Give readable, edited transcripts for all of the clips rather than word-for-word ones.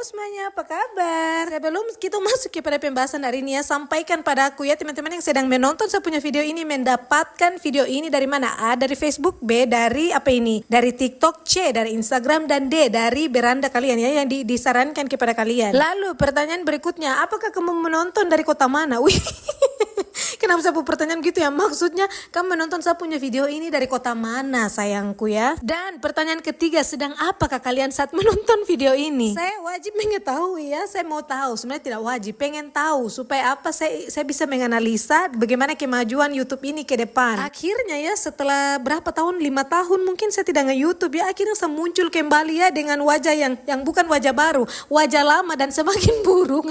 semuanya, apa kabar? Sebelum kita masuk kepada pembahasan hari ini ya, sampaikan padaku ya teman-teman yang sedang menonton saya punya video ini, mendapatkan video ini dari mana? A, dari Facebook, B, dari apa ini? Dari TikTok, C, dari Instagram, dan D, dari beranda kalian ya, yang disarankan kepada kalian. Lalu pertanyaan berikutnya, apakah kamu menonton dari kota mana? Wih. Kenapa saya pertanyaan gitu ya? Maksudnya kamu menonton saya punya video ini dari kota mana sayangku ya? Dan pertanyaan ketiga, sedang apakah kalian saat menonton video ini? Saya wajib mengetahui ya, saya mau tahu. Sebenarnya tidak wajib, pengen tahu supaya apa saya bisa menganalisa bagaimana kemajuan YouTube ini ke depan. Akhirnya ya setelah berapa tahun, 5 tahun mungkin saya tidak nge-YouTube ya, akhirnya saya muncul kembali ya dengan wajah yang bukan wajah baru, wajah lama dan semakin buruk.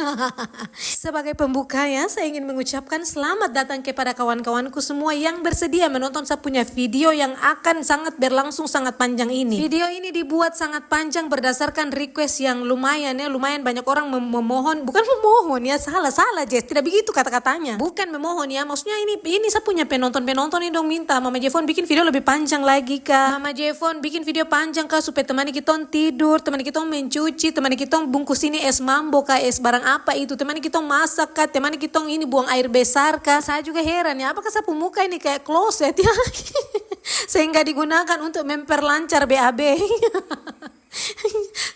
Sebagai pembuka ya, saya ingin mengucapkan selamat datang kepada kawan-kawanku semua yang bersedia menonton saya punya video yang akan sangat berlangsung sangat panjang ini. Video ini dibuat sangat panjang berdasarkan request yang lumayan ya, lumayan banyak orang memohon, bukan memohon ya, salah Jess, tidak begitu kata-katanya. Bukan memohon ya, maksudnya ini saya punya penonton ini dong minta, Mama Jefon bikin video lebih panjang lagi kah? Mama Jefon bikin video panjang kah supaya temani kita tidur, temani kita mencuci, temani kita bungkus ini es mambo kah, es barang apa itu, temani kita masak kah, temani kita ini buang air besar kah. Saya juga heran ya, apakah sapu muka ini kayak kloset ya sehingga digunakan untuk memperlancar BAB.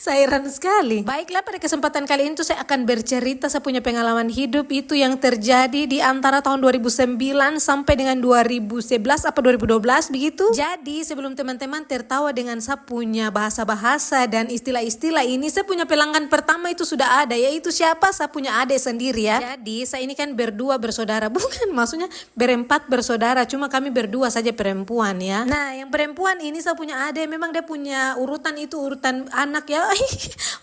Saya heran sekali. Baiklah, pada kesempatan kali ini tuh saya akan bercerita saya punya pengalaman hidup itu yang terjadi di antara tahun 2009 sampai dengan 2011 apa 2012 begitu. Jadi sebelum teman-teman tertawa dengan saya punya bahasa-bahasa dan istilah-istilah ini, saya punya pelanggan pertama itu sudah ada, yaitu siapa? Saya punya adik sendiri ya. Jadi saya ini kan berdua bersaudara, bukan maksudnya berempat bersaudara, cuma kami berdua saja perempuan ya. Nah yang perempuan ini saya punya adik, memang dia punya urutan itu urutan anak ya.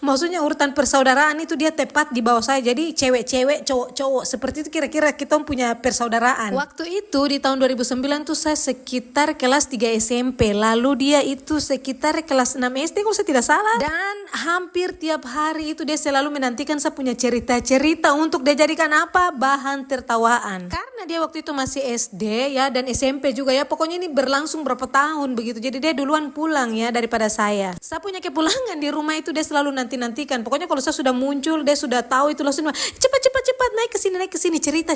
Maksudnya urutan persaudaraan itu dia tepat di bawah saya. Jadi cewek-cewek, cowok-cowok, seperti itu kira-kira kita punya persaudaraan. Waktu itu di tahun 2009 tuh saya sekitar kelas 3 SMP. Lalu dia itu sekitar kelas 6 SD kalau saya tidak salah. Dan hampir tiap hari itu dia selalu menantikan saya punya cerita-cerita untuk dia jadikan apa? Bahan tertawaan. Karena dia waktu itu masih SD ya, dan SMP juga ya. Pokoknya ini berlangsung berapa tahun begitu. Jadi dia duluan pulang ya daripada saya. Saya punya kepulangan di rumah itu dia selalu nanti-nantikan. Pokoknya kalau saya sudah muncul, dia sudah tahu itu langsung cepat naik ke sini cerita.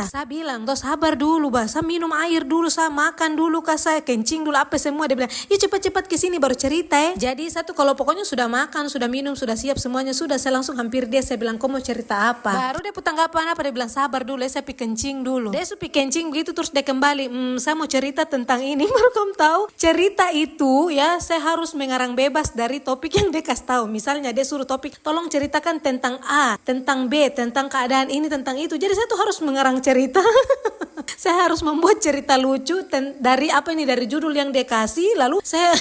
Saya bilang, "Toh sabar dulu, Bah. Saya minum air dulu, saya makan dulu, saya kencing dulu apa semua." Dia bilang, "Ya cepat ke sini baru cerita ya." Jadi satu kalau pokoknya sudah makan, sudah minum, sudah siap semuanya sudah, saya langsung hampir dia, saya bilang, "Kau mau cerita apa?" Baru dia tanggapan apa, dia bilang, "Sabar dulu, saya pi kencing dulu." Dia pi kencing begitu terus dia kembali, "Saya mau cerita tentang ini." Baru kamu tahu, cerita itu ya saya harus mengarang bebas dari topik yang dia kasih tahu. Misalnya dia suruh topik, "Tolong ceritakan tentang A, tentang B, tentang keadaan ini, tentang itu." Jadi saya tuh harus mengarang cerita. Saya harus membuat cerita lucu dari apa ini, dari judul yang dia kasih. Lalu saya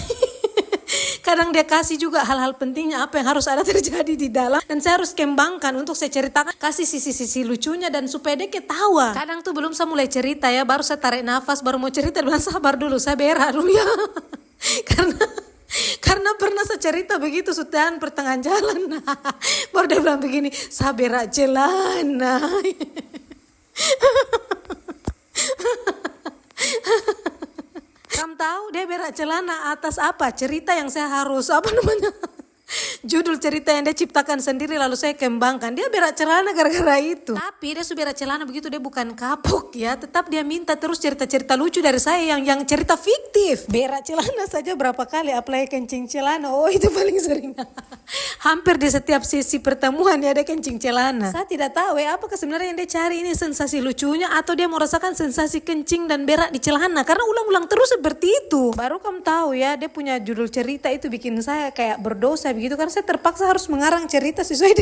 kadang dia kasih juga hal-hal pentingnya apa yang harus ada terjadi di dalam, dan saya harus kembangkan untuk saya ceritakan, kasih sisi-sisi lucunya dan supaya dia ketawa. Kadang tuh belum saya mulai cerita ya, baru saya tarik nafas, baru mau cerita, bilang, "Sabar dulu, saya berak dulu ya." Karena pernah saya cerita begitu sudah pertengahan jalan. Baru dia bilang begini, "Saya berak celana." Kamu tahu dia berak celana atas apa? Cerita yang saya harus apa namanya? Judul cerita yang dia ciptakan sendiri lalu saya kembangkan. Dia berak celana gara-gara itu. Tapi dia sudah berak celana begitu, dia bukan kapok ya. Tetap dia minta terus cerita-cerita lucu dari saya yang cerita fiktif. Berak celana saja berapa kali, apalagi kencing celana. Oh itu paling sering. Hampir di setiap sesi pertemuan ya dia kencing celana. Saya tidak tahu ya apakah sebenarnya yang dia cari ini sensasi lucunya atau dia mau rasakan sensasi kencing dan berak di celana. Karena ulang-ulang terus seperti itu. Baru kamu tahu ya dia punya judul cerita itu bikin saya kayak berdosa begitu, karena saya terpaksa harus mengarang cerita sesuai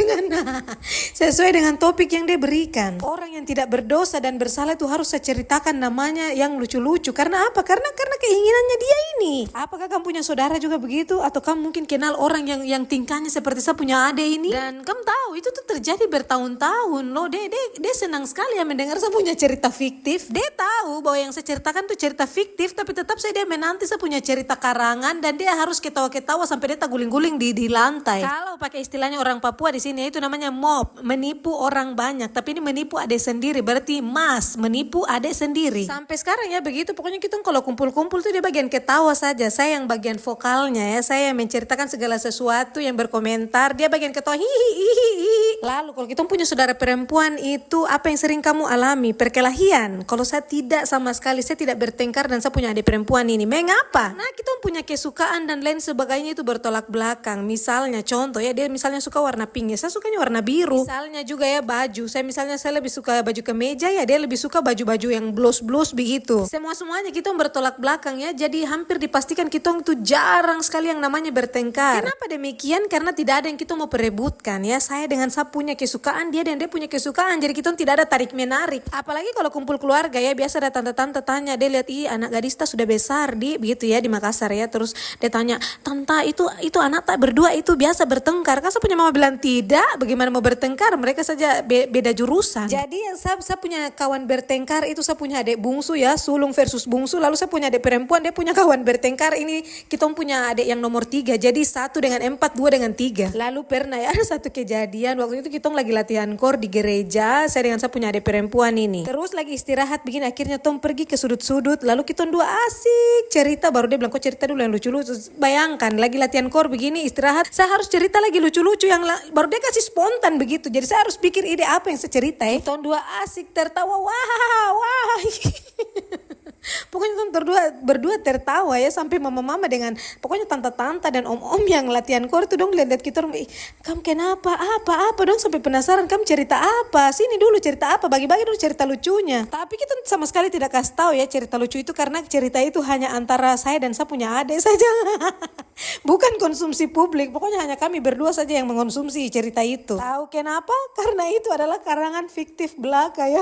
dengan topik yang dia berikan. Orang yang tidak berdosa dan bersalah itu harus saya ceritakan namanya yang lucu-lucu. Karena apa? Karena keinginannya dia ini. Apakah kamu punya saudara juga begitu? Atau kamu mungkin kenal orang yang tingkahnya seperti saya punya adik ini? Dan kamu tahu tahu itu tuh terjadi bertahun-tahun loh. Dia senang sekali ya mendengar saya punya cerita fiktif. Dia tahu bahwa yang saya ceritakan tuh cerita fiktif, tapi tetap dia menanti saya punya cerita karangan dan dia harus ketawa-ketawa sampai dia guling-guling di lantai. Kalau pakai istilahnya orang Papua di sini itu namanya mob, menipu orang banyak, tapi ini menipu adik sendiri, berarti mas menipu adik sendiri. Sampai sekarang ya begitu, pokoknya kita kalau kumpul-kumpul tuh dia bagian ketawa saja, saya yang bagian vokalnya ya, saya yang menceritakan segala sesuatu, yang berkomentar, dia bagian ketawa hihihi. Lalu kalau kita punya saudara perempuan itu apa yang sering kamu alami? Perkelahian. Kalau saya tidak sama sekali, saya tidak bertengkar dan saya punya adik perempuan ini. Mengapa? Nah kita punya kesukaan dan lain sebagainya itu bertolak belakang. Misalnya contoh ya, dia misalnya suka warna pink ya, saya sukanya warna biru. Misalnya juga ya baju, saya lebih suka baju kemeja ya, dia lebih suka baju-baju yang blues begitu. Semuanya kita bertolak belakang ya, jadi hampir dipastikan kita itu jarang sekali yang namanya bertengkar. Kenapa demikian? Karena tidak ada yang kita mau perebutkan ya. Saya dengan saya punya kesukaan, dia dan dia punya kesukaan, jadi kita tidak ada tarik menarik. Apalagi kalau kumpul keluarga ya, biasa ada tante-tante tanya, dia lihat anak gadista sudah besar begitu ya di Makassar ya, terus dia tanya, tante itu anak tak berdua itu biasa bertengkar kan? Saya punya mama bilang tidak, bagaimana mau bertengkar, mereka saja beda jurusan. Jadi yang saya punya kawan bertengkar itu, saya punya adik bungsu ya, sulung versus bungsu, lalu saya punya adik perempuan, dia punya kawan bertengkar, ini kita punya adik yang nomor 3, jadi 1 dengan 4, 2 dengan 3. Lalu pernah ya ada satu kejadian, waktu itu kita lagi latihan kor di gereja, saya punya adik perempuan ini, terus lagi istirahat begini, akhirnya Tom pergi ke sudut-sudut, lalu kita dua asik cerita, baru dia bilang kok cerita dulu yang lucu-lucu. Bayangkan lagi latihan kor begini istirahat, saya harus cerita lagi lucu-lucu yang baru dia kasih spontan begitu, jadi saya harus pikir ide apa yang saya cerita ya. Kita dua asik tertawa, wah pokoknya berdua tertawa ya, sampai mama-mama dengan pokoknya tante-tante dan om-om yang latihan kor itu dong lihat kita, kamu kenapa, apa dong, sampai penasaran, kamu cerita apa, sini dulu cerita apa, bagi-bagi dulu cerita lucunya. Tapi kita sama sekali tidak kasih tahu ya cerita lucu itu, karena cerita itu hanya antara saya dan saya punya adik saja. Bukan konsumsi publik, pokoknya hanya kami berdua saja yang mengkonsumsi cerita itu. Tahu kenapa? Karena itu adalah karangan fiktif belaka ya.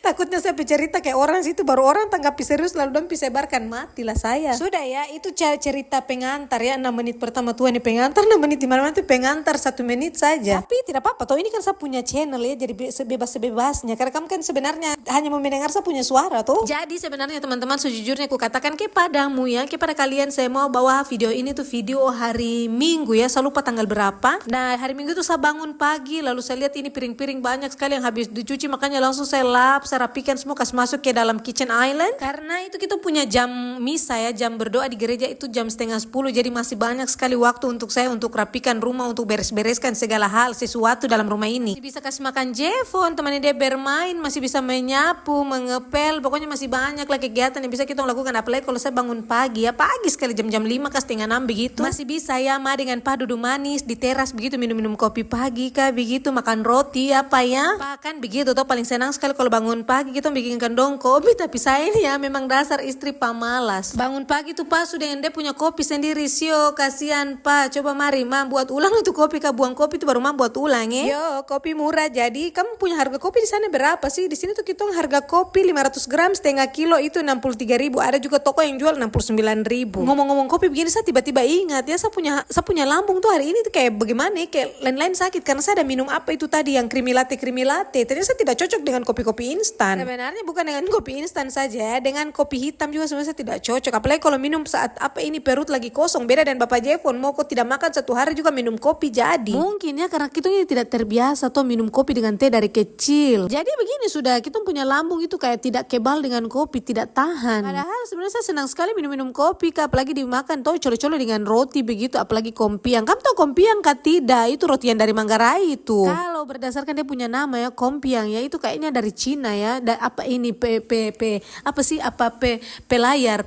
Takutnya saya bercerita kayak orang situ, baru orang tanggapi serius lalu dong sebarkan, matilah saya. Sudah ya, itu cerita pengantar ya, 6 menit pertama tuh ini pengantar, 6 menit di mana-mana itu pengantar, 1 menit saja. Tapi tidak apa-apa, toh ini kan saya punya channel ya, jadi sebebas-bebasnya, karena kamu kan sebenarnya hanya mau mendengar saya punya suara tuh. Jadi sebenarnya teman-teman, sejujurnya aku katakan kepadamu ya, kepada kalian saya mau bawa video ini tuh video hari Minggu ya, saya lupa tanggal berapa. Nah hari Minggu tuh saya bangun pagi, lalu saya lihat ini piring-piring banyak sekali yang habis dicuci, makanya langsung saya saya rapikan semua, kasih masuk ke dalam kitchen island, karena itu kita punya jam misa ya, jam berdoa di gereja itu jam 9:30, jadi masih banyak sekali waktu untuk saya untuk rapikan rumah, untuk beres-bereskan segala hal sesuatu dalam rumah ini. Masih bisa kasih makan Jevon, teman dia bermain, masih bisa menyapu, mengepel, pokoknya masih banyak lah kegiatan yang bisa kita lakukan. Apalagi kalau saya bangun pagi ya, pagi sekali jam 5 ke setengah 6 begitu, masih bisa ya dengan duduk manis di teras begitu, minum kopi pagi kah begitu, makan roti apa ya, bahkan begitu tuh paling senang sekali kalau bangun pagi kita bikinkan dong kopi. Tapi saya ini ya memang dasar istri pamalas. Bangun pagi tuh pas sudah dia punya kopi sendiri, sio kasihan pak, coba mari mam buat ulang itu kopi, kah buang kopi itu baru mam buat ulang ya. Yo kopi murah, jadi kamu punya harga kopi di sana berapa sih? Di sini tuh kita harga kopi 500 gram setengah kilo itu 63.000, ada juga toko yang jual 69.000. Ngomong-ngomong kopi begini, saya tiba-tiba ingat ya, saya punya lambung tuh hari ini tuh kayak bagaimana kayak lain-lain sakit, karena saya ada minum apa itu tadi yang creamy latte, ternyata saya tidak cocok dengan kopi instan. Sebenarnya bukan dengan kopi instan saja, dengan kopi hitam juga sebenarnya tidak cocok. Apalagi kalau minum saat perut lagi kosong. Beda dan Bapak Jevon, mau kok tidak makan 1 hari juga minum kopi jadi. Mungkin ya karena kita ini tidak terbiasa tuh minum kopi dengan teh dari kecil. Jadi begini sudah, kita punya lambung itu kayak tidak kebal dengan kopi, tidak tahan. Padahal sebenarnya saya senang sekali minum kopi, apalagi dimakan tuh colo-colo dengan roti begitu, apalagi kompiang. Kamu tahu kompiang kah? Tidak, itu roti yang dari Manggarai itu. Kalau berdasarkan dia punya nama ya, kompiang ya, itu kayaknya dari Cina ya. Pelayar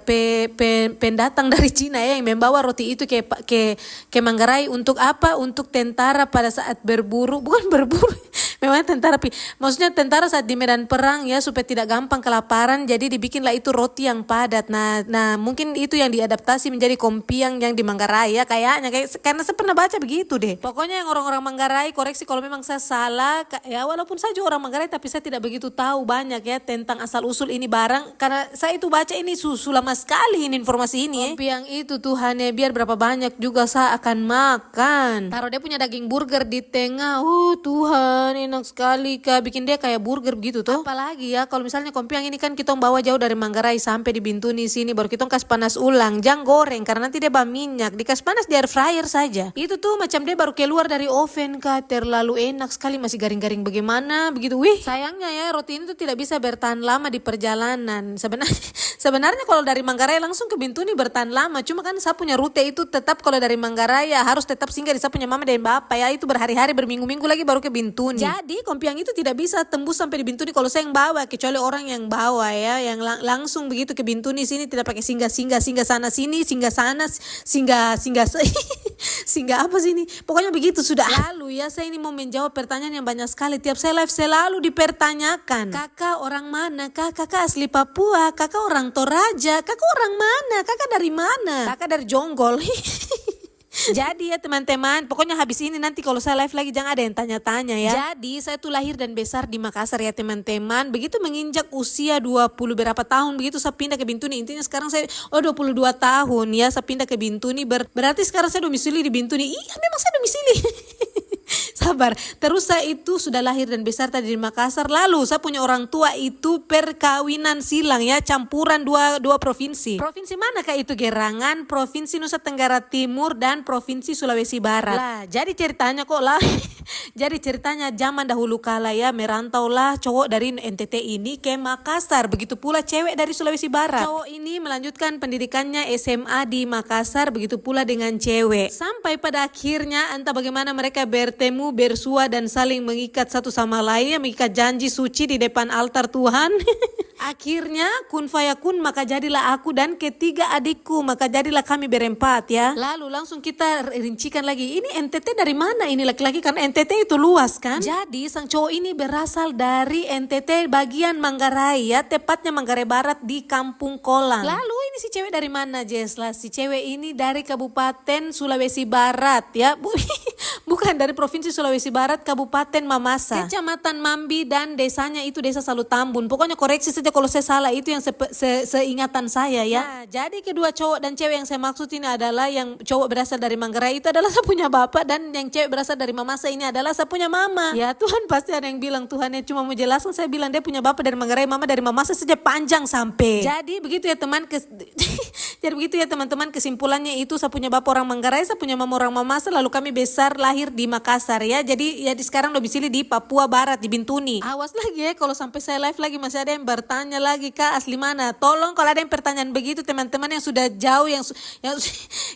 pendatang dari Cina ya, yang membawa roti itu ke Manggarai untuk apa? Untuk tentara pada saat berburu, bukan berburu, Memang tentara, maksudnya tentara saat di medan perang ya, supaya tidak gampang kelaparan, jadi dibikinlah itu roti yang padat. Nah mungkin itu yang diadaptasi menjadi kompiang yang di Manggarai ya kayaknya, karena saya pernah baca begitu deh. Pokoknya yang orang-orang Manggarai, koreksi kalau memang saya salah ya, walaupun saya juga orang Manggarai tapi saya tidak begitu tahu banyak ya tentang asal usul ini barang, karena saya itu baca ini lama sekali ini informasi ini ya. Kompiang itu Tuhan ya, biar berapa banyak juga saya akan makan. Taruh dia punya daging burger di tengah, Tuhan enak sekali kak, bikin dia kayak burger begitu tuh. Apalagi ya kalau misalnya kompiang ini kan kita bawa jauh dari Manggarai sampai di Bintuni sini, baru kita kasih panas ulang, jangan goreng karena nanti dia minyak, dikasih panas di air fryer saja. Itu tuh macam dia baru keluar dari oven kak, terlalu enak sekali, masih garing-garing bagaimana begitu. Wih, sayangnya ya roti ini tuh tidak bisa bertahan lama di perjalanan. Sebenarnya kalau dari Manggarai langsung ke Bintuni bertahan lama, cuma kan saya punya rute itu tetap kalau dari Manggarai ya harus tetap singgah di saya punya mama dan bapak ya, itu berhari-hari berminggu-minggu lagi baru ke Bintuni. Jadi kompiang itu tidak bisa tembus sampai di Bintuni kalau saya yang bawa, kecuali orang yang bawa ya, yang langsung begitu ke Bintuni sini, tidak pakai singgah sana sini, singgah apa sini, pokoknya begitu sudah. Lalu ya saya ini mau menjawab pertanyaan yang banyak sekali, tiap saya live selalu dipertanyakan, kakak orang mana kak, kakak asli Papua, kakak orang Toraja, kakak orang mana, kakak dari mana, kakak dari Jonggol. Jadi ya teman-teman, pokoknya habis ini nanti kalau saya live lagi jangan ada yang tanya-tanya ya. Jadi saya tuh lahir dan besar di Makassar ya teman-teman. Begitu menginjak usia 20 berapa tahun begitu saya pindah ke Bintuni. Intinya sekarang saya 22 tahun ya saya pindah ke Bintuni. Berarti sekarang saya domisili di Bintuni. Iya memang saya domisili. Sabar. Terus saya itu sudah lahir dan besar tadi di Makassar. Lalu saya punya orang tua itu perkawinan silang ya, campuran dua provinsi. Provinsi mana kak itu? Gerangan, Provinsi Nusa Tenggara Timur dan Provinsi Sulawesi Barat. Lah, jadi ceritanya kok lah. Jadi ceritanya zaman dahulu kala ya, merantaulah cowok dari NTT ini ke Makassar. Begitu pula cewek dari Sulawesi Barat. Cowok ini melanjutkan pendidikannya SMA di Makassar, begitu pula dengan cewek. Sampai pada akhirnya entah bagaimana mereka bertemu, bersua dan saling mengikat satu sama lainnya, mengikat janji suci di depan altar Tuhan. Akhirnya kun fayakun, maka jadilah aku dan ketiga adikku, maka jadilah kami berempat ya. Lalu langsung kita rincikan lagi, ini NTT dari mana ini laki-laki, karena NTT itu luas kan. Jadi sang cowok ini berasal dari NTT bagian Manggarai ya, tepatnya Manggarai Barat di Kampung Kolang. Lalu ini si cewek dari mana Jesla? Si cewek ini dari Kabupaten Sulawesi Barat ya. Bukan dari Provinsi Sulawesi Barat, Kabupaten Mamasa, Kecamatan Mambi, dan desanya itu Desa Salutambun. Pokoknya koreksi saja kalau saya salah, itu yang seingatan saya ya. Nah, jadi kedua cowok dan cewek yang saya maksud ini adalah yang cowok berasal dari Manggarai itu adalah saya punya bapak, dan yang cewek berasal dari Mamasa ini adalah saya punya mama. Ya Tuhan, pasti ada yang bilang Tuhan ya cuma mau jelaskan, saya bilang dia punya bapak dari Manggarai, mama dari Mamasa saja panjang sampai. Jadi begitu ya teman. Jadi begitu ya teman-teman, kesimpulannya itu saya punya bapak orang Manggarai, saya punya mama orang Mamasa, lalu kami besar lahir di Makassar ya. Jadi sekarang domisili di Papua Barat di Bintuni. Awas lagi ya kalau sampai saya live lagi masih ada yang bertanya lagi kak asli mana. Tolong kalau ada yang pertanyaan begitu teman-teman yang sudah jauh,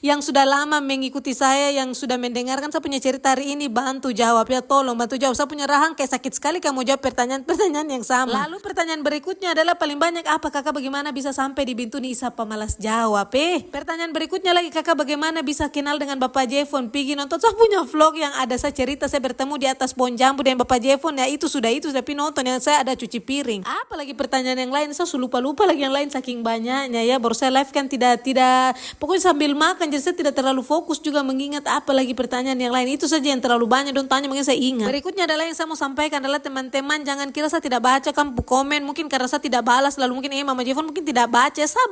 yang sudah lama mengikuti saya, yang sudah mendengarkan saya punya cerita hari ini, bantu jawab ya, tolong bantu jawab. Saya punya rahang kayak sakit sekali kamu jawab pertanyaan yang sama. Lalu pertanyaan berikutnya adalah paling banyak, apa kakak bagaimana bisa sampai di Bintuni? Siapa malas jawab Pertanyaan berikutnya lagi, kakak bagaimana bisa kenal dengan Bapak Jefon? Pergi nonton saya punya vlog yang ada saya cerita saya bertemu di atas pohon jambu dengan Bapak Jefon ya, itu sudah tapi nonton yang saya ada cuci piring. Apalagi pertanyaan yang lain saya lupa lagi yang lain saking banyaknya ya. Baru saya live kan tidak pokoknya sambil makan, jadi saya tidak terlalu fokus juga mengingat apalagi pertanyaan yang lain. Itu saja yang terlalu banyak don tanya, makanya saya ingat. Berikutnya adalah yang saya mau sampaikan adalah teman-teman jangan kira saya tidak baca kan komen, mungkin karena saya tidak balas, lalu mungkin Mama Jefon mungkin tidak baca. Saya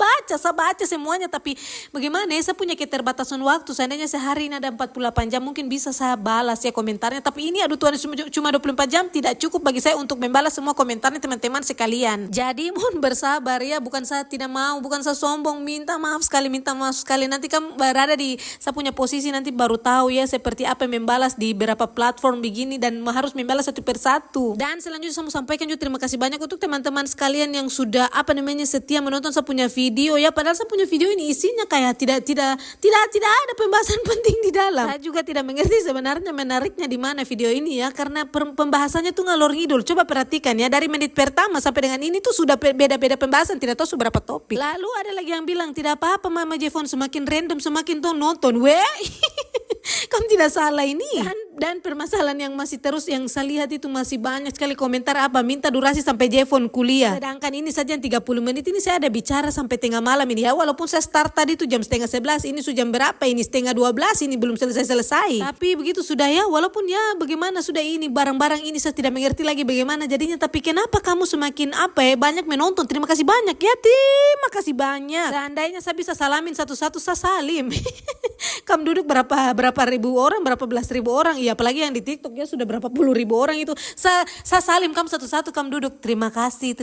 baca semuanya, tapi bagaimana ya, saya punya keterbatasan waktu. Seandainya sehari ini ada 48 jam mungkin bisa saya balas ya komentarnya, tapi ini aduh Tuhan cuma 24 jam tidak cukup bagi saya untuk membalas semua komentarnya teman-teman sekalian. Jadi mohon bersabar ya, bukan saya tidak mau, bukan saya sombong, minta maaf sekali. Nanti kamu berada di saya punya posisi nanti baru tahu ya seperti apa membalas di beberapa platform begini, dan harus membalas satu persatu. Dan selanjutnya saya mau sampaikan juga terima kasih banyak untuk teman-teman sekalian yang sudah setia menonton saya punya video ya. Padahal saya punya video ini isinya kayak tidak ada pembahasan penting di dalam. Saya juga tidak mengerti sebenarnya menariknya di mana video ini ya, karena pembahasannya tuh ngalor ngidul. Coba perhatikan ya, dari menit pertama sampai dengan ini tuh sudah beda-beda pembahasan, tidak tahu seberapa topik. Lalu ada lagi yang bilang tidak apa-apa Mama Jefon, semakin random semakin tuh nonton. Kamu tidak salah ini. Dan permasalahan yang masih terus yang saya lihat itu masih banyak sekali komentar apa minta durasi sampai Jevon kuliah. Sedangkan ini saja 30 menit ini saya ada bicara sampai tengah malam ini ya. Walaupun saya start tadi itu jam 10:30, ini sudah jam berapa ini 11:30 ini belum selesai. Tapi begitu sudah ya, walaupun ya bagaimana sudah ini barang-barang ini saya tidak mengerti lagi bagaimana jadinya. Tapi kenapa kamu semakin banyak menonton? Terima kasih banyak ya, terima kasih banyak. Seandainya saya bisa salamin satu-satu saya salim. Kamu duduk berapa ribu orang, berapa belas ribu orang. Iya, apalagi yang di TikTok ya sudah berapa puluh ribu orang itu. Saya salim kamu satu-satu, kamu duduk. Terima kasih.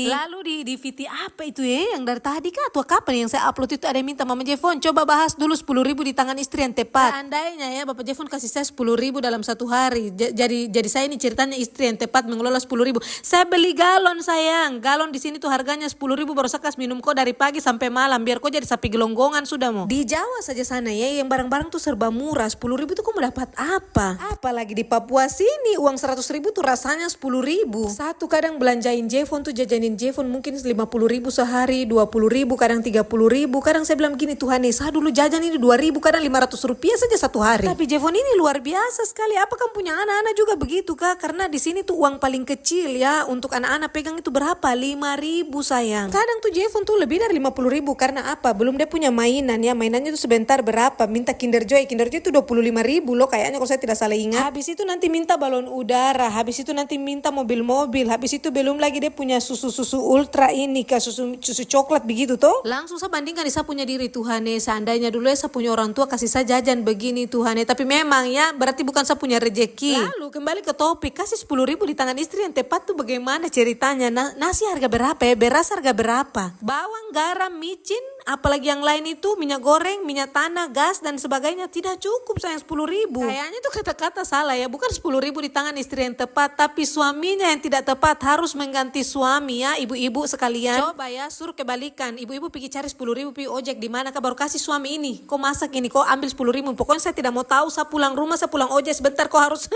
Lalu di VT apa itu ya yang dari tadi kah atau kapan yang saya upload itu ada yang minta Mama Jevon coba bahas dulu 10.000 di tangan istri yang tepat. Seandainya ya Bapak Jevon kasih saya 10.000 dalam satu hari. Jadi saya ini ceritanya istri yang tepat mengelola 10.000. Saya beli galon sayang. Galon di sini tuh harganya 10.000 baru saya kasih minum kok dari pagi sampai malam biar kok jadi sapi gelonggongan sudah mau. Di Jawa saja sana ya yang barang-barang tuh serba murah. 10.000 tuh kok mau dapat apa? Apalagi di Papua sini uang 100.000 tuh rasanya 10.000. Satu kadang belanjain Jevon tuh jajanin Jevon mungkin 50.000 sehari, 20.000, kadang 30.000. Kadang saya bilang gini, Tuhan saya dulu jajan ini 2.000, kadang 500 rupiah saja satu hari. Tapi Jevon ini luar biasa sekali. Apa kamu punya anak-anak juga begitu kah? Karena di sini tuh uang paling kecil ya untuk anak-anak pegang itu berapa? 5.000 sayang. Kadang tuh Jevon tuh lebih dari 50.000 karena apa? Belum dia punya mainan ya. Mainannya tuh sebentar berapa? Minta Kinder Joy itu 25.000 loh kayaknya kalau saya tidak salah ingat. Habis itu nanti minta balon udara, habis itu nanti minta mobil-mobil, habis itu belum lagi dia punya susu ultra ini kah susu coklat begitu toh. Langsung saya bandingkan saya punya diri Tuhan seandainya dulu saya punya orang tua kasih saya jajan begini Tuhan tapi memang ya berarti bukan saya punya rezeki. Lalu kembali ke topik kasih 10.000 di tangan istri yang tepat tuh bagaimana ceritanya. Nasi harga berapa ya, beras harga berapa, bawang, garam, micin, apalagi yang lain itu minyak goreng, minyak tanah, gas dan sebagainya tidak cukup sayang 10.000. Kayaknya tuh kata-kata salah ya, bukan 10.000 di tangan istri yang tepat tapi suaminya yang tidak tepat harus mengganti suami ya ibu-ibu sekalian. Coba ya suruh kebalikan, ibu-ibu pergi cari 10.000 pergi ojek di mana kah baru kasih suami ini. Kau masak ini, kau ambil 10.000. Pokoknya saya tidak mau tahu, saya pulang rumah, saya pulang ojek sebentar kau harus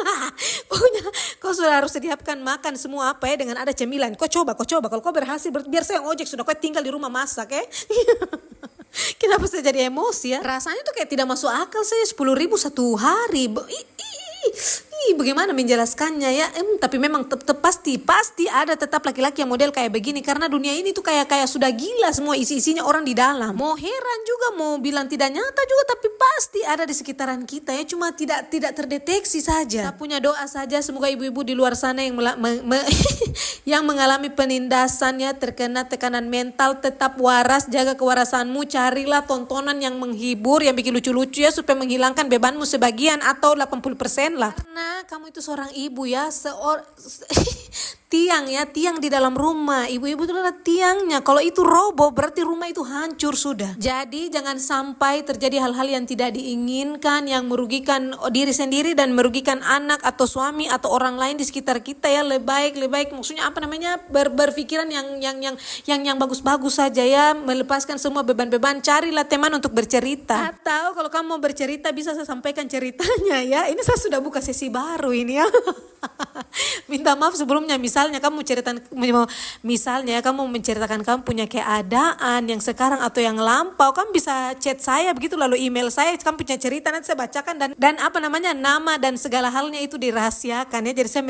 pokoknya kau sudah harus sediakan makan semua apa ya dengan ada cemilan. Kau coba kalau kau berhasil biar saya yang ojek sudah kau tinggal di rumah masak ya. Kenapa saya jadi emosi ya? Rasanya tuh kayak tidak masuk akal saya 10.000 satu hari. Bagaimana menjelaskannya ya? Tapi memang tetap pasti ada tetap laki-laki yang model kayak begini karena dunia ini tuh kayak sudah gila semua isi-isinya orang di dalam. Mau heran juga mau bilang tidak nyata juga tapi pasti ada di sekitaran kita ya cuma tidak terdeteksi saja. Saya punya doa saja semoga ibu-ibu di luar sana yang yang mengalami penindasan ya terkena tekanan mental tetap waras, jaga kewarasanmu, carilah tontonan yang menghibur yang bikin lucu-lucu ya supaya menghilangkan bebanmu sebagian atau 80% lah. Karena kamu itu seorang ibu ya, tiang di dalam rumah. Ibu-ibu itu adalah tiangnya. Kalau itu roboh berarti rumah itu hancur sudah. Jadi jangan sampai terjadi hal-hal yang tidak diinginkan yang merugikan diri sendiri dan merugikan anak atau suami atau orang lain di sekitar kita ya. Lebih baik maksudnya apa namanya berpikiran yang bagus-bagus saja ya, melepaskan semua beban-beban. Carilah teman untuk bercerita. Atau kalau kamu mau bercerita bisa saya sampaikan ceritanya ya. Ini saya sudah buka sesi baru ini ya. Minta maaf sebelumnya misalnya kamu menceritakan kamu punya keadaan yang sekarang atau yang lampau, kamu bisa chat saya begitu lalu email saya, kamu punya cerita nanti saya bacakan dan apa namanya nama dan segala halnya itu dirahasiakan ya. Jadi saya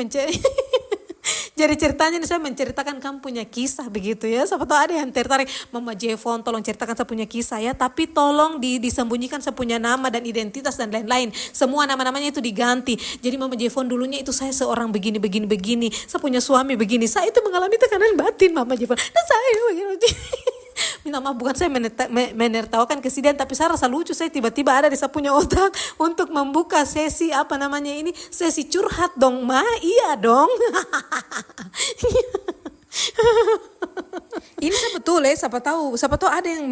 jadi ceritanya saya menceritakan kamu punya kisah begitu ya. Siapa tahu ada yang tertarik, Mama Jevon tolong ceritakan saya punya kisah ya. Tapi tolong disembunyikan saya punya nama dan identitas dan lain-lain. Semua nama-namanya itu diganti. Jadi Mama Jevon dulunya itu saya seorang begini. Saya punya suami begini. Saya itu mengalami tekanan batin Mama Jevon. Dan saya begini. Minta maaf bukan saya menertawakan kesedihan tapi saya rasa lucu saya tiba-tiba ada di saya punya otak untuk membuka sesi sesi curhat dong iya dong. Ini betul ya, siapa tahu ada yang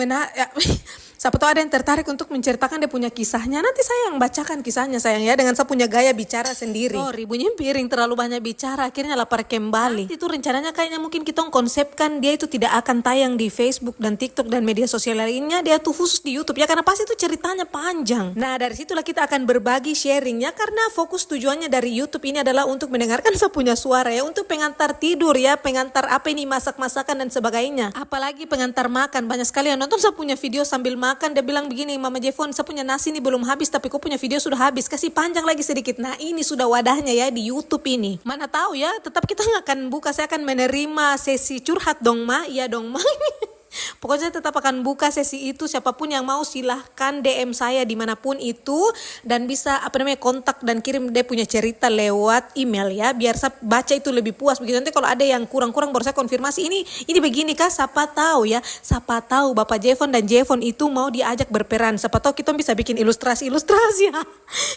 siapa tahu ada yang tertarik untuk menceritakan dia punya kisahnya. Nanti saya yang bacakan kisahnya sayang ya dengan saya punya gaya bicara sendiri. Oh ribunya piring terlalu banyak bicara akhirnya lapar kembali. Itu rencananya kayaknya mungkin kita konsepkan dia itu tidak akan tayang di Facebook dan TikTok dan media sosial lainnya, dia tuh khusus di YouTube ya karena pasti itu ceritanya panjang. Nah dari situlah kita akan berbagi sharingnya karena fokus tujuannya dari YouTube ini adalah untuk mendengarkan saya punya suara ya, untuk pengantar tidur ya, pengantar apa ini masak-masakan dan sebagainya. Apalagi pengantar makan, banyak sekali yang nonton saya punya video sambil makan, dia bilang begini, Mama Jevon, saya punya nasi ini belum habis tapi kau punya video sudah habis, kasih panjang lagi sedikit. Nah ini sudah wadahnya ya di YouTube ini. Mana tahu ya, tetap kita nggak akan buka, saya akan menerima sesi curhat dong Ma, iya dong Ma. Pokoknya saya tetap akan buka sesi itu, siapapun yang mau silahkan DM saya dimanapun itu, dan bisa kontak dan kirim dia punya cerita lewat email ya, biar saya baca itu lebih puas begitu. Nanti kalau ada yang kurang-kurang baru saya konfirmasi ini begini kah, siapa tahu ya, siapa tahu Bapak Jevon dan Jevon itu mau diajak berperan, siapa tahu kita bisa bikin ilustrasi ya.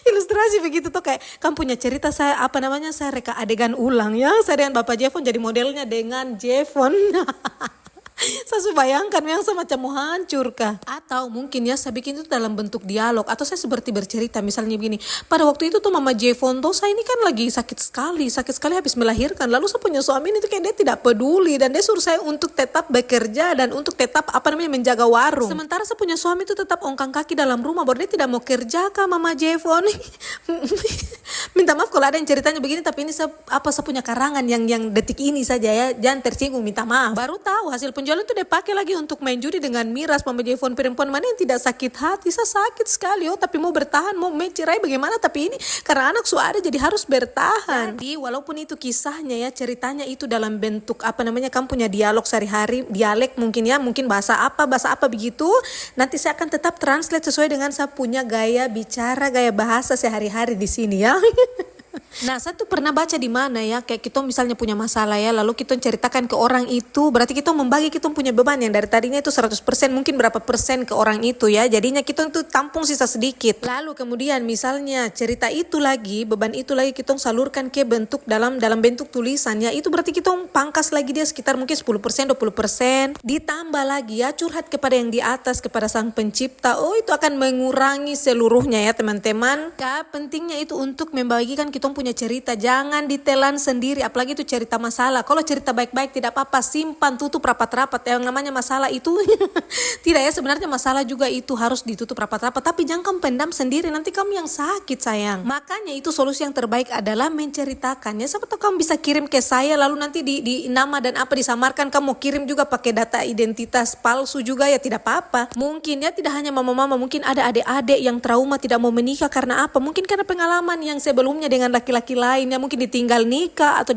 Ilustrasi begitu tuh, kayak kan punya cerita saya saya reka adegan ulang ya, saya dengan Bapak Jevon jadi modelnya dengan Jevon. Saya bayangkan yang semacam mau hancur kah? Atau mungkin ya saya bikin itu dalam bentuk dialog, atau saya seperti bercerita misalnya begini, pada waktu itu tuh Mama Jevon tuh saya ini kan lagi sakit sekali habis melahirkan, lalu saya punya suami ini tuh kayak dia tidak peduli dan dia suruh saya untuk tetap bekerja dan untuk tetap menjaga warung, sementara saya punya suami itu tetap ongkang kaki dalam rumah, baru dia tidak mau kerja kah Mama Jevon? Minta maaf kalau ada yang ceritanya begini, tapi ini saya punya karangan yang detik ini saja ya, jangan tersinggung, minta maaf. Baru tahu hasil penjualan itu dia pakai lagi untuk main judi dengan miras. Mama Jevon, perempuan mana yang tidak sakit hati? Saya sakit sekali tapi mau bertahan, mau mencerai bagaimana, tapi ini karena anak sudah ada jadi harus bertahan. Jadi walaupun itu kisahnya ya, ceritanya itu dalam bentuk kamu punya dialog sehari-hari, dialek mungkin bahasa apa begitu, nanti saya akan tetap translate sesuai dengan saya punya gaya bicara, gaya bahasa sehari-hari di sini ya. Nah saya tuh pernah baca di mana ya, kayak kita misalnya punya masalah ya, lalu kita ceritakan ke orang itu, berarti kita membagi kita punya beban yang dari tadinya itu 100%, mungkin berapa persen ke orang itu ya, jadinya kita itu tampung sisa sedikit. Lalu kemudian misalnya cerita itu lagi, beban itu lagi kita salurkan ke bentuk dalam bentuk tulisan ya, itu berarti kita pangkas lagi dia sekitar mungkin 10%, 20%, ditambah lagi ya curhat kepada yang di atas, kepada Sang Pencipta. Oh itu akan mengurangi seluruhnya ya teman-teman. Pentingnya itu untuk membagikan kita punya cerita, jangan ditelan sendiri, apalagi itu cerita masalah. Kalau cerita baik-baik tidak apa-apa, simpan, tutup rapat-rapat. Yang namanya masalah itu tidak ya, sebenarnya masalah juga itu harus ditutup rapat-rapat, tapi jangan kamu pendam sendiri, nanti kamu yang sakit sayang. Makanya itu solusi yang terbaik adalah menceritakannya. Siapa tahu kamu bisa kirim ke saya, lalu nanti di nama dan disamarkan, kamu kirim juga pakai data identitas palsu juga ya, tidak apa-apa. Mungkin ya tidak hanya mama-mama, mungkin ada adik-adik yang trauma tidak mau menikah karena apa? Mungkin karena pengalaman yang sebelumnya dengan laki-laki lainnya, mungkin ditinggal nikah atau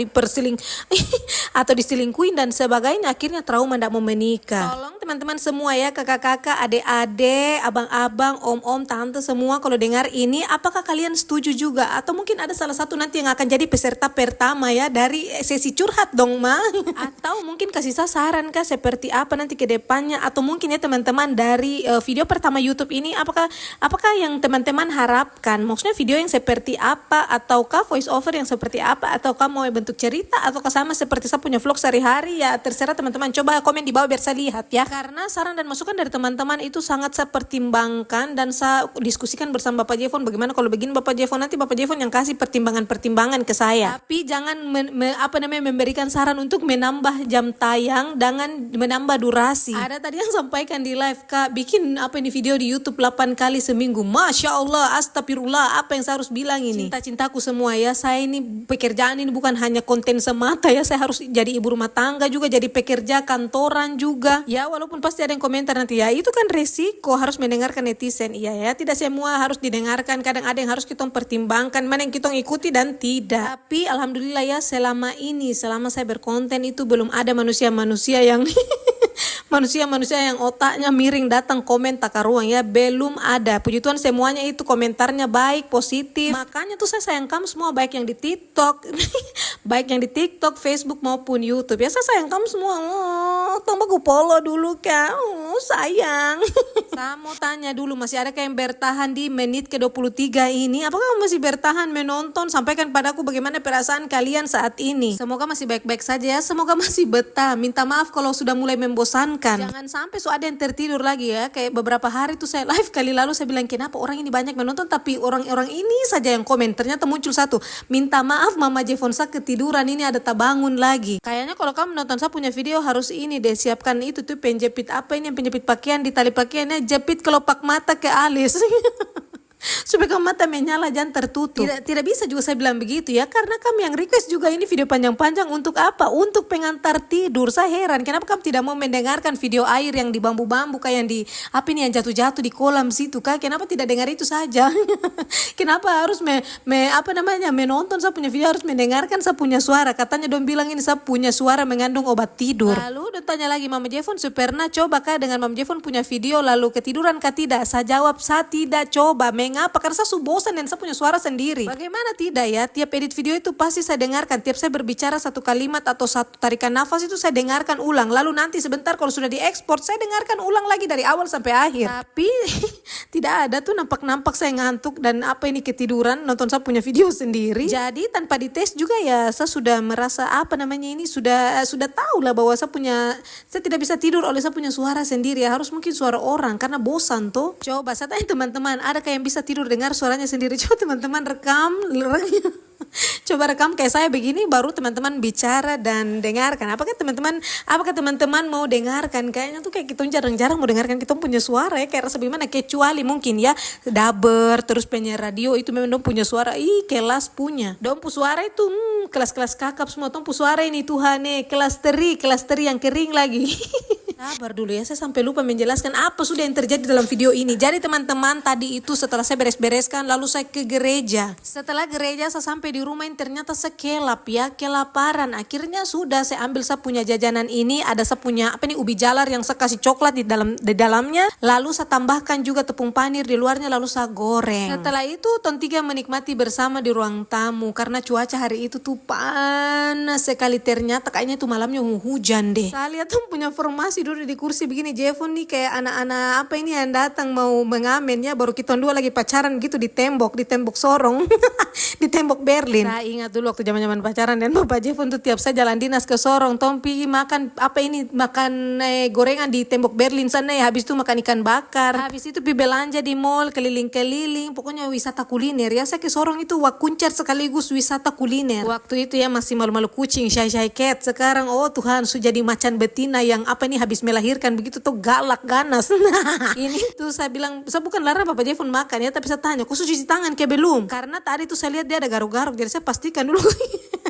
atau diselingkuhin dan sebagainya, akhirnya trauma tidak mau menikah. Tolong teman-teman semua ya, kakak-kakak, adik-adik, abang-abang, om-om, tante semua, kalau dengar ini, apakah kalian setuju juga? Atau mungkin ada salah satu nanti yang akan jadi peserta pertama ya dari sesi curhat dong Ma. Atau mungkin kasih saya saran kah seperti apa nanti ke depannya, atau mungkin ya teman-teman dari video pertama YouTube ini, apakah yang teman-teman harapkan? Maksudnya video yang seperti apa, ataukah voice over yang seperti apa, ataukah mau bentuk cerita, ataukah sama seperti saya punya vlog sehari-hari ya, terserah teman-teman. Coba komen di bawah biar saya lihat ya, karena saran dan masukan dari teman-teman itu sangat saya pertimbangkan dan saya diskusikan bersama Bapak Jevon. Bagaimana kalau begini Bapak Jevon, nanti Bapak Jevon yang kasih pertimbangan-pertimbangan ke saya, tapi jangan memberikan saran untuk menambah jam tayang, jangan menambah durasi. Ada tadi yang sampaikan di live, Kak bikin ini video di YouTube 8 kali seminggu, Masya Allah, astagfirullah, apa yang saya harus bilang ini? Cinta-cintaku semua ya, saya ini pekerjaan ini bukan hanya konten semata ya, saya harus jadi ibu rumah tangga juga, jadi pekerja kantoran juga ya, walaupun pasti ada yang komentar nanti ya, itu kan resiko harus mendengarkan netizen. Iya ya, tidak semua harus didengarkan, kadang ada yang harus kita pertimbangkan, mana yang kita ikuti dan tidak. Tapi alhamdulillah ya, selama saya berkonten itu belum ada manusia-manusia yang manusia yang otaknya miring datang komen takar ruang ya, belum ada. Puji Tuhan semuanya itu komentarnya baik, positif. Makanya tuh saya sayang kamu semua, baik yang di TikTok baik yang di TikTok, Facebook maupun YouTube ya, saya sayang kamu semua. Tunggu aku follow dulu Kak, sayang. Saya mau tanya dulu, masih ada yang bertahan di menit ke-23 ini? Apakah kamu masih bertahan menonton? Sampaikan padaku bagaimana perasaan kalian saat ini. Semoga masih baik-baik saja ya, semoga masih betah. Minta maaf kalau sudah mulai membosankan. Jangan sampai ada yang tertidur lagi ya. Kayak beberapa hari tuh saya live kali lalu, saya bilang kenapa orang ini banyak menonton tapi orang-orang ini saja yang komen. Ternyata muncul satu, minta maaf Mama Jevon saya ketiduran, ini ada bangun lagi. Kayaknya kalau kamu nonton saya punya video harus ini deh, siapkan itu tuh penjepit yang penjepit pakaian, di tali pakaiannya jepit kelopak mata ke alis. supaya kamu mata menyala jangan tertutup. Tidak bisa juga saya bilang begitu ya, karena kami yang request juga ini video panjang-panjang untuk apa? Untuk pengantar tidur. Saya heran kenapa kamu tidak mau mendengarkan video air yang di bambu-bambu kayak yang di apa ini yang jatuh-jatuh di kolam situ kak? Kenapa tidak dengar itu saja? Kenapa harus menonton saya punya video, harus mendengarkan saya punya suara? Katanya dong bilang ini saya punya suara mengandung obat tidur. Lalu dong tanya lagi Mama Jevon, pernah coba kah dengan Mama Jevon punya video lalu ketiduran kah tidak? Saya jawab saya tidak coba. Mengapa? Karena saya bosan dan saya punya suara sendiri. Bagaimana tidak ya? Tiap edit video itu pasti saya dengarkan. Tiap saya berbicara satu kalimat atau satu tarikan nafas itu saya dengarkan ulang. Lalu nanti sebentar kalau sudah diekspor saya dengarkan ulang lagi dari awal sampai akhir. Tapi tidak ada tuh nampak saya ngantuk dan apa ini ketiduran nonton saya punya video sendiri. Jadi tanpa dites juga ya saya sudah merasa sudah tahu lah bahwa saya tidak bisa tidur oleh saya punya suara sendiri ya. Harus mungkin suara orang karena bosan tuh. Coba saya tanya teman-teman, ada kayak yang bisa tidur dengar suaranya sendiri? Coba teman-teman rekam. Coba rekam kayak saya begini baru teman-teman bicara dan dengarkan. Apakah teman-teman mau dengarkan? Kayaknya tuh kayak kita jarang-jarang mau dengarkan kita punya suara ya, kayak rasa bagaimana, kecuali mungkin ya Daber terus penyiar radio itu memang dong punya suara kelas punya. Dong suara itu kelas-kelas kakap semua dong suara ini Tuhan kelas teri yang kering lagi. Sabar dulu ya, saya sampai lupa menjelaskan apa sudah yang terjadi dalam video ini. Jadi teman-teman, tadi itu setelah saya beres-bereskan lalu saya ke gereja. Setelah gereja saya sampai di rumah ini ternyata saya kelaparan. Akhirnya sudah saya ambil saya punya jajanan ini, ada saya punya ubi jalar yang saya kasih coklat di dalamnya. Lalu saya tambahkan juga tepung panir di luarnya lalu saya goreng. Setelah itu ton 3 menikmati bersama di ruang tamu karena cuaca hari itu tuh panas sekali, ternyata kayaknya itu malamnya hujan deh. Saya lihat tuh punya formasi dulu di kursi begini Jevon nih kayak anak-anak yang datang mau mengamen ya, baru kita dua lagi pacaran gitu di tembok sorong di tembok Berlin. Saya ingat dulu waktu zaman pacaran dan Bapak Jevon tuh tiap saya jalan dinas ke Sorong Tompi makan gorengan di tembok Berlin sana ya, habis itu makan ikan bakar, habis itu pergi belanja di mall keliling-keliling, pokoknya wisata kuliner ya. Saya ke Sorong itu kuncer sekaligus wisata kuliner. Waktu itu ya masih malu-malu kucing shy cat. Sekarang oh Tuhan sudah jadi macan betina yang habis melahirkan begitu tuh galak ganas. Ini tuh saya bilang, saya bukan larang Bapak Jevon makan ya, tapi saya tanya, kok sudah cuci tangan ke belum? Karena tadi tuh saya lihat dia ada garuk-garuk, jadi saya pastikan dulu.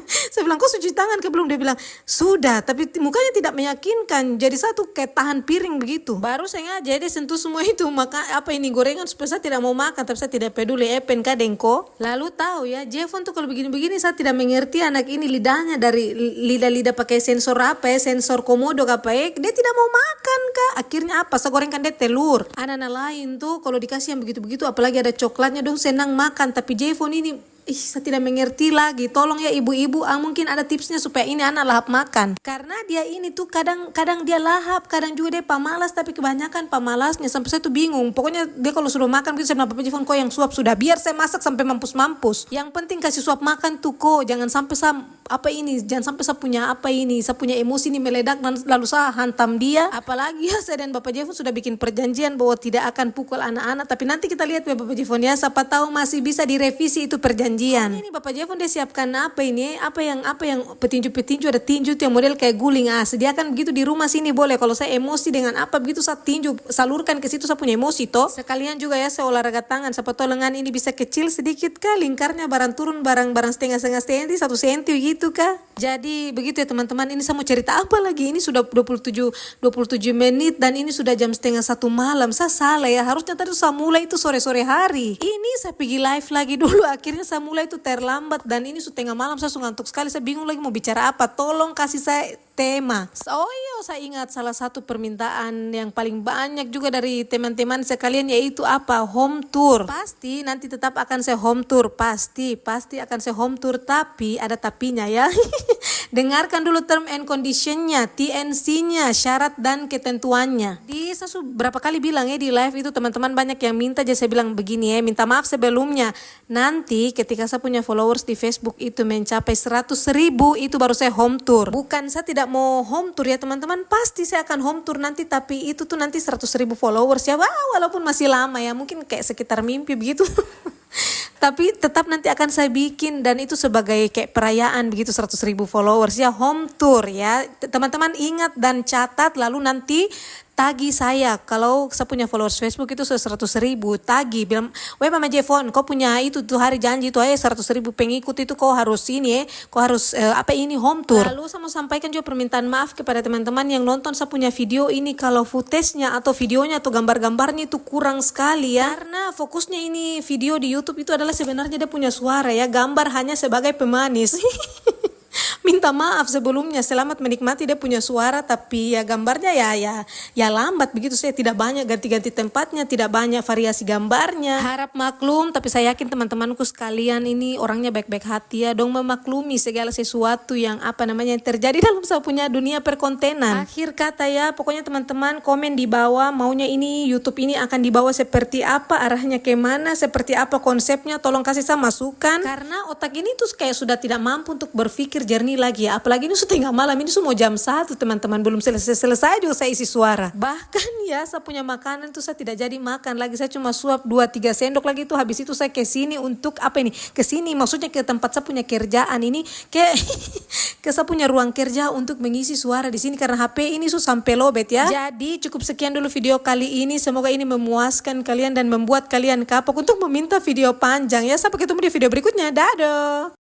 Saya bilang, kok cuci tangan ke belum? Dia bilang, sudah, tapi mukanya tidak meyakinkan. Jadi satu kayak tahan piring begitu. Baru saya jadi sentuh semua itu, maka gorengan supaya saya tidak mau makan, tapi saya tidak peduli dengko. Lalu tahu ya, Jevon tuh kalau begini-begini saya tidak mengerti anak ini lidahnya dari lidah pakai sensor sensor komodo dia tidak mau makan kak. Akhirnya saya gorengkan dia telur. Anak-anak lain tuh kalau dikasih yang begitu-begitu apalagi ada coklatnya dong senang makan, tapi Jevon ini saya tidak mengerti lagi. Tolong ya ibu-ibu, mungkin ada tipsnya supaya ini anak lahap makan. Karena dia ini tuh kadang dia lahap, kadang juga dia pamalas, tapi kebanyakan pamalasnya sampai saya tuh bingung. Pokoknya dia kalau sudah makan gitu saya bilang, Papa Jevon kok yang suap sudah, biar saya masak sampai mampus-mampus. Yang penting kasih suap makan tuh kok, jangan sampai saya punya emosi ini meledak dan lalu saya hantam dia. Apalagi ya saya dan Bapak Jevon sudah bikin perjanjian bahwa tidak akan pukul anak-anak, tapi nanti kita lihat ya Bapak Jevon ya, siapa tahu masih bisa direvisi itu perjanjian. Ini Bapak Jevon dia siapkan apa yang petinju ada tinju tuh yang model kayak guling, sediakan begitu di rumah sini boleh. Kalau saya emosi dengan begitu saya tinju salurkan ke situ saya punya emosi toh. Sekalian juga ya saya olahraga tangan, siapa tahu lengan ini bisa kecil sedikit kah, lingkarnya barang turun barang setengah senti 1 senti gitu kah. Jadi begitu ya teman-teman, ini saya mau cerita apa lagi, ini sudah 27 menit dan ini sudah jam 1:30 malam. Saya salah ya, harusnya tadi saya mulai itu sore-sore hari. Ini saya pergi live lagi dulu, akhirnya saya mulai itu terlambat dan ini sudah tengah malam, saya ngantuk sekali, saya bingung lagi mau bicara apa. Tolong kasih saya tema. Oh iya, saya ingat salah satu permintaan yang paling banyak juga dari teman-teman sekalian yaitu home tour. Pasti nanti tetap akan saya home tour, pasti akan saya home tour, tapi ada tapinya ya. Dengarkan dulu term and conditionnya, TNC-nya, syarat dan ketentuannya. Saya berapa kali bilang ya di live itu teman-teman banyak yang minta, jadi saya bilang begini ya, minta maaf sebelumnya. Nanti ketika saya punya followers di Facebook itu mencapai 100.000 itu baru saya home tour. Bukan saya tidak mau home tour ya teman-teman, pasti saya akan home tour nanti, tapi itu tuh nanti 100.000 followers ya. Walaupun masih lama ya, mungkin kayak sekitar mimpi begitu. Tapi tetap nanti akan saya bikin dan itu sebagai kayak perayaan begitu 100.000 followers ya, home tour ya. Teman-teman ingat dan catat, lalu nanti tagi saya. Kalau saya punya followers Facebook itu 100.000, tagi bilang, "Weh Mama Jevon, kau punya itu tuh hari janji tuh 100.000 pengikut itu kau harus ini kau harus home tour." Lalu saya mau sampaikan juga permintaan maaf kepada teman-teman yang nonton saya punya video ini kalau footage-nya atau videonya atau gambar-gambarnya itu kurang sekali ya. Karena fokusnya ini video di YouTube itu adalah sebenarnya dia punya suara ya, gambar hanya sebagai pemanis. Minta maaf sebelumnya, selamat menikmati dia punya suara, tapi ya gambarnya ya lambat begitu. Saya tidak banyak ganti-ganti tempatnya, tidak banyak variasi gambarnya. Harap maklum, tapi saya yakin teman-temanku sekalian ini orangnya baik-baik hati ya, dong memaklumi segala sesuatu yang yang terjadi dalam saya punya dunia perkontenan. Akhir kata ya, pokoknya teman-teman komen di bawah maunya ini YouTube ini akan dibawa seperti apa, arahnya kemana, seperti apa konsepnya, tolong kasih saya masukan. Karena otak ini tuh kayak sudah tidak mampu untuk berpikir jernih lagi ya, apalagi ini sudah tengah malam, ini semua jam 1 teman-teman, belum selesai juga saya isi suara. Bahkan ya saya punya makanan tuh saya tidak jadi makan lagi, saya cuma suap 2-3 sendok lagi tuh, habis itu saya ke sini untuk ke sini maksudnya ke tempat saya punya kerjaan ini, ke saya punya ruang kerja untuk mengisi suara di sini karena HP ini sampai lobet ya. Jadi cukup sekian dulu video kali ini, semoga ini memuaskan kalian dan membuat kalian kapok untuk meminta video panjang ya. Sampai ketemu di video berikutnya, dadah.